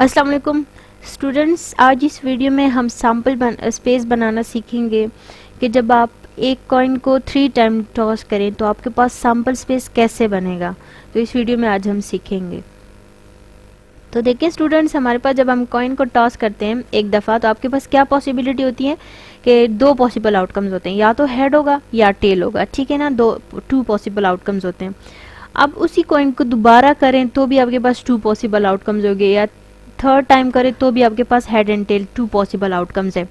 अस्सलाम वालेकुम स्टूडेंट्स, आज इस वीडियो में हम स्पेस बनाना सीखेंगे कि जब आप एक कॉइन को 3 टाइम टॉस करें तो आपके पास सैम्पल स्पेस कैसे बनेगा। तो इस वीडियो में आज हम सीखेंगे। तो देखिए स्टूडेंट्स, हमारे पास जब हम कॉइन को टॉस करते हैं एक दफ़ा तो आपके पास क्या पॉसिबिलिटी होती है कि दो पॉसिबल आउटकम्स होते हैं, या तो हेड होगा या टेल होगा, ठीक है ना। टू पॉसिबल आउटकम्स होते हैं। अब उसी कॉइन को दोबारा करें तो भी आपके पास टू पॉसिबल आउटकम्स होंगे, या थर्ड टाइम करें तो भी आपके पास head and tail two possible outcomes है।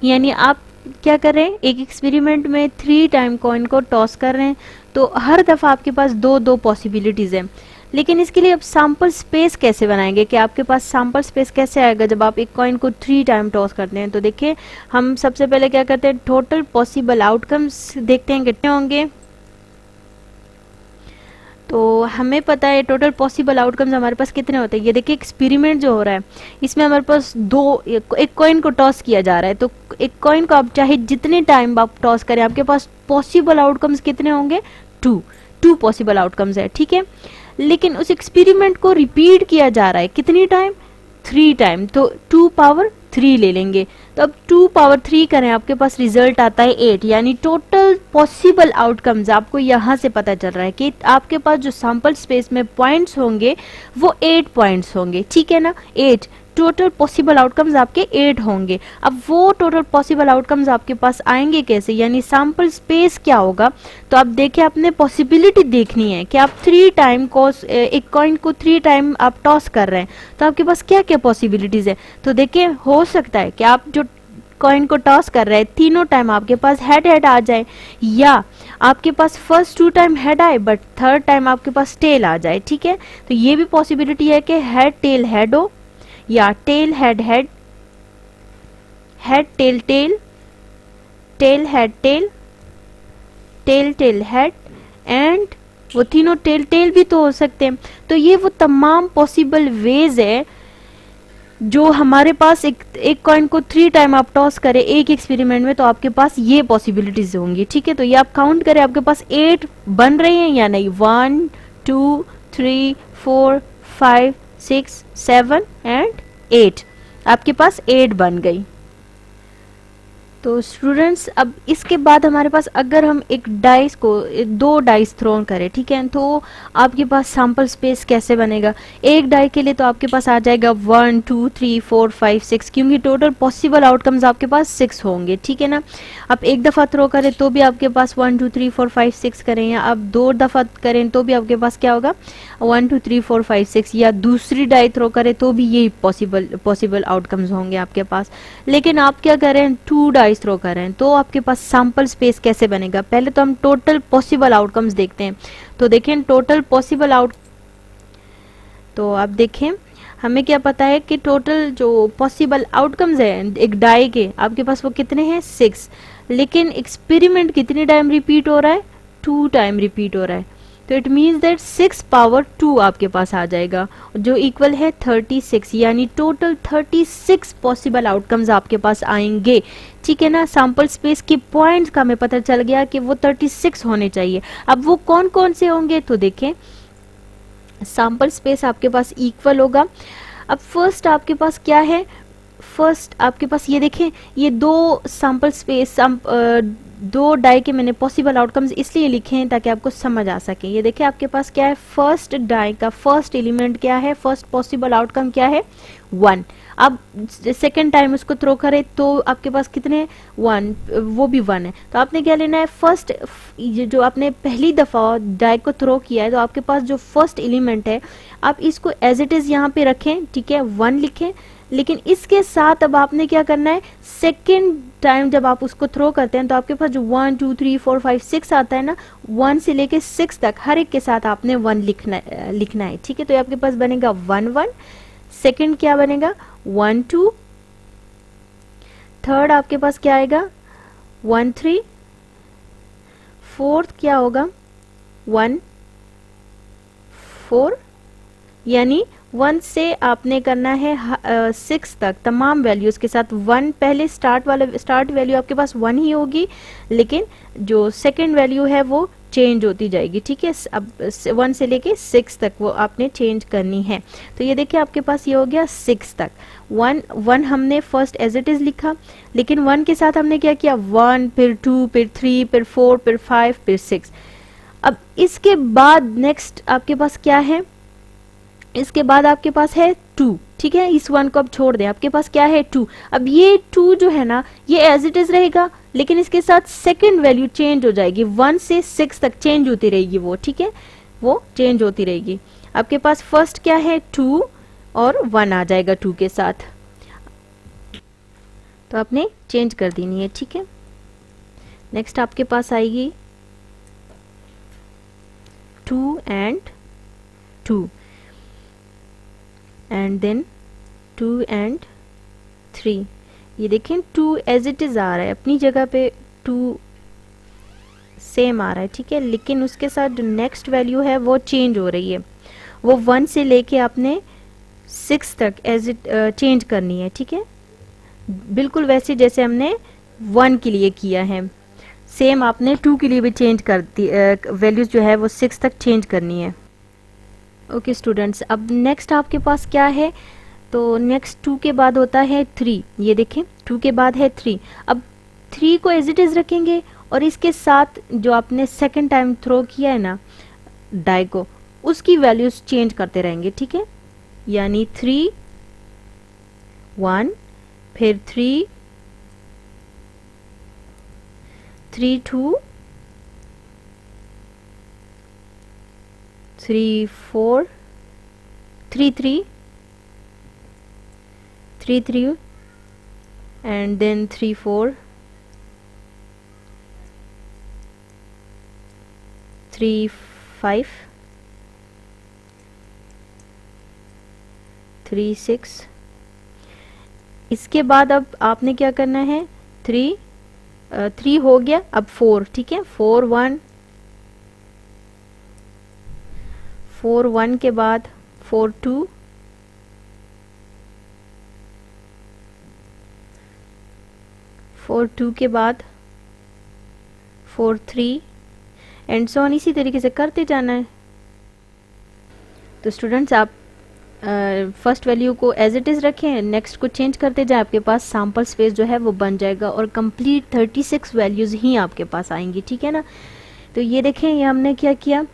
यानी आप क्या कर रहे हैं, एक एक्सपेरिमेंट में 3 टाइम कॉइन को टॉस कर रहे हैं तो हर दफ़ा आपके पास दो पॉसिबिलिटीज़ हैं। लेकिन इसके लिए अब सैम्पल स्पेस कैसे बनाएंगे, कि आपके पास सैम्पल स्पेस कैसे आएगा जब आप एक कॉइन को 3 टाइम टॉस करते हैं। तो देखिए हम सबसे पहले क्या करते हैं, टोटल पॉसिबल आउटकम्स देखते हैं कितने होंगे। तो हमें पता है टोटल पॉसिबल आउटकम्स हमारे पास कितने होते हैं। ये देखिए एक्सपेरिमेंट जो हो रहा है इसमें हमारे पास एक कॉइन को टॉस किया जा रहा है। तो एक कॉइन को आप चाहे जितने टाइम आप टॉस करें आपके पास पॉसिबल आउटकम्स कितने होंगे, टू पॉसिबल आउटकम्स है, ठीक है। लेकिन उस एक्सपेरिमेंट को रिपीट किया जा रहा है कितनी टाइम, 3 टाइम, तो 2 पावर 3 ले लेंगे। तो अब 2 पावर 3 करें आपके पास रिजल्ट आता है 8, यानी टोटल पॉसिबल आउटकम्स आपको यहाँ से पता चल रहा है कि आपके पास जो सैम्पल स्पेस में पॉइंट्स होंगे वो 8 पॉइंट्स होंगे, ठीक है ना। 8 टोटल पॉसिबल आउटकम्स आपके 8 होंगे। अब वो टोटल पॉसिबल आउटकम्स आपके पास आएंगे कैसे, यानी सैम्पल स्पेस क्या होगा। तो आप देखिए आपने पॉसिबिलिटी देखनी है कि आप 3 टाइम को एक कॉइन को 3 टाइम आप टॉस कर रहे हैं तो आपके पास क्या क्या पॉसिबिलिटीज है। तो देखिए हो सकता है कि आप जो कॉइन को टॉस कर रहे हैं तीनों टाइम आपके पास हेड आ जाए, या आपके पास फर्स्ट 2 टाइम हेड आए बट थर्ड टाइम आपके पास टेल आ जाए, ठीक है। तो ये भी पॉसिबिलिटी है कि हेड हो, या tail head head, head tail tail, tail head tail, tail tail head, and वो तीनों टेल टेल भी तो हो सकते हैं। तो ये वो तमाम पॉसिबल वेज है जो हमारे पास एक कॉइन को 3 टाइम आप टॉस करें एक एक्सपेरिमेंट में तो आपके पास ये पॉसिबिलिटीज होंगी, ठीक है। तो ये आप काउंट करें आपके पास 8 बन रहे हैं या नहीं। 1 2 3 4 5 6 7 एंड 8, आपके पास 8 बन गई। तो स्टूडेंट्स अब इसके बाद हमारे पास अगर हम एक डाइस को 2 डाइस थ्रो करें, ठीक है, तो आपके पास सैम्पल स्पेस कैसे बनेगा। एक डाई के लिए तो आपके पास आ जाएगा 1 2 3 4 5 6, क्योंकि टोटल पॉसिबल आउटकम्स आपके पास 6 होंगे, ठीक है ना। आप एक दफ़ा थ्रो करें तो भी आपके पास 1 2 3 4 5 6 करें, या आप 2 दफ़ा करें तो भी आपके पास क्या होगा 1 2 3 4 5 6, या दूसरी डाई थ्रो करें तो भी यही पॉसिबल आउटकम्स होंगे आपके पास। लेकिन आप क्या करें, 2 डाई थ्रो कर रहे हैं तो आपके पास सैम्पल स्पेस कैसे बनेगा। पहले तो हम टोटल पॉसिबल आउटकम्स देखते हैं। तो देखें टोटल पॉसिबल तो आप देखें हमें क्या पता है कि टोटल जो पॉसिबल आउटकम्स है एक डाई के आपके पास वो कितने हैं 6। लेकिन एक्सपेरिमेंट कितनी टाइम रिपीट हो रहा है, 2 टाइम रिपीट हो रहा है। तो इट मीन्स दैट 6 पावर 2 आपके पास आ जाएगा जो इक्वल है 36, यानी टोटल 36 पॉसिबल आउटकम्स आपके पास आएंगे, ठीक है ना। सैम्पल स्पेस के पॉइंट्स का हमें पता चल गया कि वो 36 होने चाहिए। अब वो कौन कौन से होंगे, तो देखें सैम्पल स्पेस आपके पास इक्वल होगा। अब फर्स्ट आपके पास क्या है, फर्स्ट आपके पास ये देखें ये 2 सैम्पल स्पेस 2 डाई के मैंने पॉसिबल आउटकम्स इसलिए लिखे हैं ताकि आपको समझ आ सके। ये देखिए आपके पास क्या है, फर्स्ट डाई का फर्स्ट एलिमेंट क्या है, फर्स्ट पॉसिबल आउटकम क्या है 1। अब सेकेंड टाइम उसको थ्रो करें तो आपके पास कितने 1, वो भी 1 है। तो आपने क्या लेना है, फर्स्ट जो आपने पहली दफ़ा डाई को थ्रो किया है तो आपके पास जो फर्स्ट एलिमेंट है आप इसको एज इट इज़ यहाँ पे रखें, ठीक है, 1 लिखें। लेकिन इसके साथ अब आपने क्या करना है, सेकेंड टाइम जब आप उसको थ्रो करते हैं तो आपके पास जो 1 2 3 4 5 6 आता है ना, 1 से लेके 6 तक हर एक के साथ आपने 1 लिखना है, ठीक है। तो आपके पास बनेगा 1 1, सेकेंड क्या बनेगा 1 2, थर्ड आपके पास क्या आएगा 1 3, फोर्थ क्या होगा 1 4, यानी 1 से आपने करना है 6 तक तमाम वैल्यूज के साथ 1। पहले स्टार्ट वैल्यू आपके पास 1 ही होगी, लेकिन जो सेकंड वैल्यू है वो चेंज होती जाएगी, ठीक है। अब 1 से लेके 6 तक वो आपने चेंज करनी है। तो ये देखिए आपके पास ये हो गया 6 तक। 1 हमने फर्स्ट एज इट इज लिखा, लेकिन 1 के साथ हमने क्या किया, 1 फिर 2 फिर 3 फिर 4 फिर 5 फिर 6। अब इसके बाद नेक्स्ट आपके पास क्या है, इसके बाद आपके पास है 2, ठीक है। इस 1 को अब छोड़ दें, आपके पास क्या है 2। अब ये 2 जो है ना ये एज इट इज रहेगा, लेकिन इसके साथ सेकंड वैल्यू चेंज हो जाएगी, 1 से 6 तक चेंज होती रहेगी वो, ठीक है, वो चेंज होती रहेगी। आपके पास फर्स्ट क्या है 2 और 1 आ जाएगा 2 के साथ, तो आपने चेंज कर देनी है, ठीक है। नेक्स्ट आपके पास आएगी 2 एंड 2 एंड देन 2 एंड 3। ये देखें 2 एज इट इज आ रहा है अपनी जगह पे, 2 सेम आ रहा है, ठीक है, लेकिन उसके साथ जो नेक्स्ट वैल्यू है वो चेंज हो रही है, वो 1 से लेके आपने 6 तक एज इट चेंज करनी है, ठीक है, बिल्कुल वैसे जैसे हमने 1 के लिए किया है, सेम आपने 2 के लिए भी चेंज कर दी, वैल्यूज जो है वो 6 तक चेंज करनी है। ओके स्टूडेंट्स, अब नेक्स्ट आपके पास क्या है, तो नेक्स्ट 2 के बाद होता है 3। ये देखें 2 के बाद है 3। अब 3 को एज इट इज रखेंगे और इसके साथ जो आपने सेकंड टाइम थ्रो किया है ना डाई को, उसकी वैल्यूज चेंज करते रहेंगे, ठीक है। यानी 3 1 फिर 3 3 2 3 4 3 3 3 3 and then 3 4 3 5 3 6। इसके बाद अब आपने क्या करना है, 3 हो गया, अब 4, ठीक है, 4 1 4 1 के बाद 4 2 4 2 के बाद 4 3 एंड सो ऑन, इसी तरीके से करते जाना है। तो स्टूडेंट्स आप फर्स्ट वैल्यू को एज इट इज़ रखें, नेक्स्ट को चेंज करते जाए, आपके पास सैम्पल स्पेस जो है वो बन जाएगा और कंप्लीट 36 वैल्यूज़ ही आपके पास आएंगी, ठीक है ना। तो ये देखें, ये हमने क्या किया,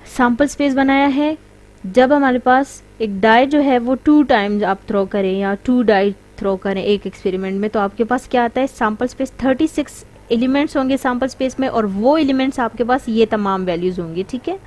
सैम्पल स्पेस बनाया है। जब हमारे पास एक डाई जो है वो 2 टाइम्स आप थ्रो करें या 2 डाई थ्रो करें एक एक्सपेरिमेंट में, तो आपके पास क्या आता है, सैम्पल स्पेस 36 एलिमेंट्स होंगे सैम्पल स्पेस में, और वो एलिमेंट्स आपके पास ये तमाम वैल्यूज़ होंगी, ठीक है।